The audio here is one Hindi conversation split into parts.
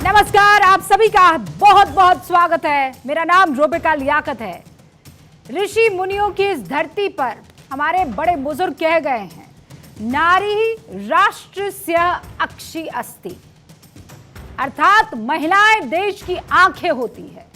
नमस्कार, आप सभी का बहुत बहुत स्वागत है। मेरा नाम रोबिका लियाकत है। ऋषि मुनियों की इस धरती पर हमारे बड़े बुजुर्ग कह गए हैं, नारी राष्ट्रस्य अक्षि अस्ति, अर्थात महिलाएं देश की आंखें होती है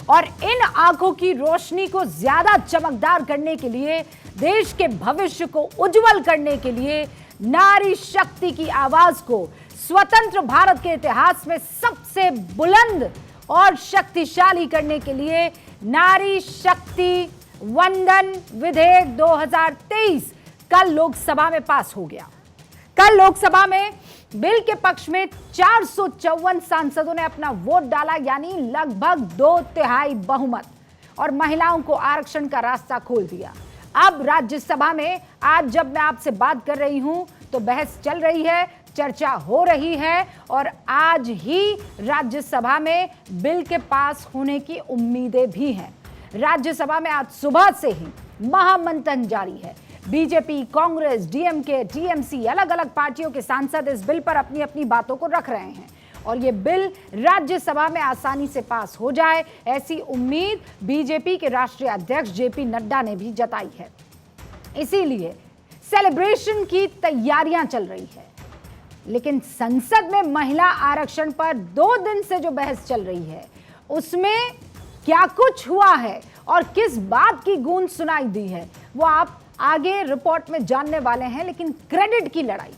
और इन आंखों की रोशनी को ज्यादा चमकदार करने के लिए, देश के भविष्य को उज्जवल करने के लिए, नारी शक्ति की आवाज को स्वतंत्र भारत के इतिहास में सबसे बुलंद और शक्तिशाली करने के लिए नारी शक्ति वंदन विधेयक 2023 कल लोकसभा में पास हो गया। कल लोकसभा में बिल के पक्ष में 454 सांसदों ने अपना वोट डाला, यानी लगभग 2/3 बहुमत, और महिलाओं को आरक्षण का रास्ता खोल दिया। अब राज्यसभा में आज जब मैं आपसे बात कर रही हूं तो बहस चल रही है, चर्चा हो रही है और आज ही राज्यसभा में बिल के पास होने की उम्मीदें भी हैं। राज्यसभा में आज सुबह से ही महामंथन जारी है। बीजेपी, कांग्रेस, डीएमके, टीएमसी, अलग अलग पार्टियों के सांसद इस बिल पर अपनी अपनी बातों को रख रहे हैं और ये बिल राज्यसभा में आसानी से पास हो जाए, ऐसी उम्मीद बीजेपी के राष्ट्रीय अध्यक्ष जेपी नड्डा ने भी जताई है। इसीलिए सेलिब्रेशन की तैयारियां चल रही है। लेकिन संसद में महिला आरक्षण पर 2 दिन से जो बहस चल रही है, उसमें क्या कुछ हुआ है और किस बात की गूंज सुनाई दी है, वो आप आगे रिपोर्ट में जानने वाले हैं। लेकिन क्रेडिट की लड़ाई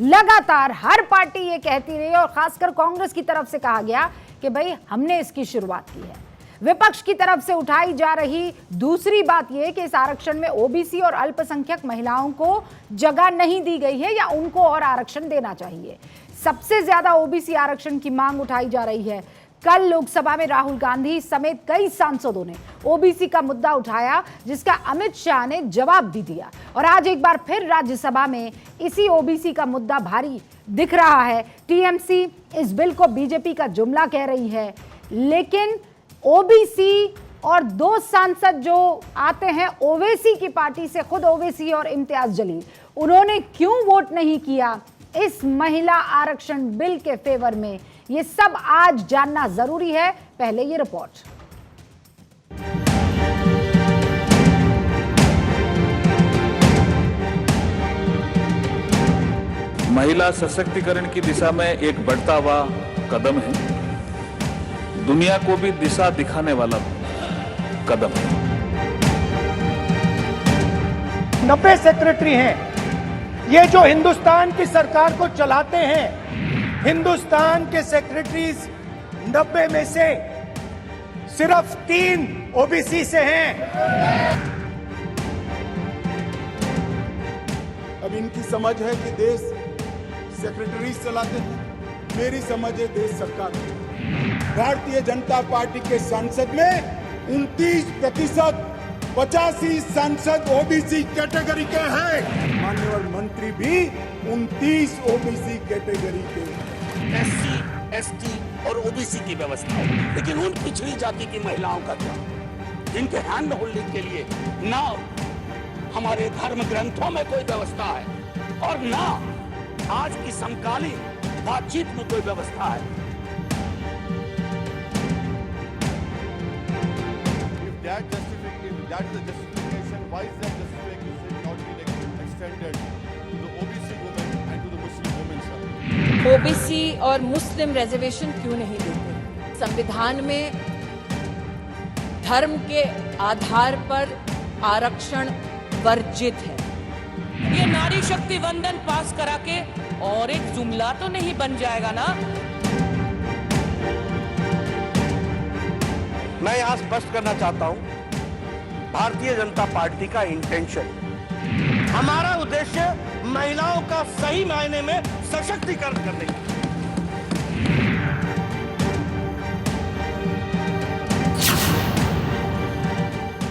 लगातार हर पार्टी ये कहती रही और खासकर कांग्रेस की तरफ से कहा गया कि भाई हमने इसकी शुरुआत की है। विपक्ष की तरफ से उठाई जा रही दूसरी बात यह कि इस आरक्षण में ओबीसी और अल्पसंख्यक महिलाओं को जगह नहीं दी गई है या उनको और आरक्षण देना चाहिए। सबसे ज्यादा ओबीसी आरक्षण की मांग उठाई जा रही है। कल लोकसभा में राहुल गांधी समेत कई सांसदों ने ओबीसी का मुद्दा उठाया, जिसका अमित शाह ने जवाब भी दिया और आज एक बार फिर राज्यसभा में इसी ओबीसी का मुद्दा भारी दिख रहा है। टीएमसी इस बिल को बीजेपी का जुमला कह रही है, लेकिन ओबीसी और 2 सांसद जो आते हैं ओवैसी की पार्टी से, खुद ओवैसी और इम्तियाज जलील, उन्होंने क्यों वोट नहीं किया इस महिला आरक्षण बिल के फेवर में, ये सब आज जानना जरूरी है। पहले ये रिपोर्ट। महिला सशक्तिकरण की दिशा में एक बढ़ता हुआ कदम है, दुनिया को भी दिशा दिखाने वाला कदम है। 90 सेक्रेटरी हैं, ये जो हिंदुस्तान की सरकार को चलाते हैं, हिंदुस्तान के सेक्रेटरीज 90 में से सिर्फ 3 ओबीसी से हैं। अब इनकी समझ है कि देश सेक्रेटरीज चलाते हैं, मेरी समझ है देश सरकार। भारतीय जनता पार्टी के संसद में 29%, 85 सांसद ओबीसी कैटेगरी के हैं। माननीय मंत्री भी 29 ओबीसी कैटेगरी के हैं। एससी, एसटी और ओबीसी की व्यवस्था है, लेकिन उन पिछड़ी जाति की महिलाओं का क्या, जिनके हैंड होल्डिंग के लिए ना हमारे धर्म ग्रंथों में कोई व्यवस्था है और ना आज की समकालीन बातचीत में कोई व्यवस्था है। That is the justification. Why is that justification not being extended to the OBC women and to the Muslim women, sir? OBC और मुस्लिम रिजर्वेशन क्यों नहीं देते? संविधान में धर्म के आधार पर आरक्षण वर्जित है। ये नारी शक्ति वंदन पास करा के और एक जुमला तो नहीं बन जाएगा ना। मैं यहाँ स्पष्ट करना चाहता हूँ, भारतीय जनता पार्टी का इंटेंशन, हमारा उद्देश्य महिलाओं का सही मायने में सशक्तिकरण करने की।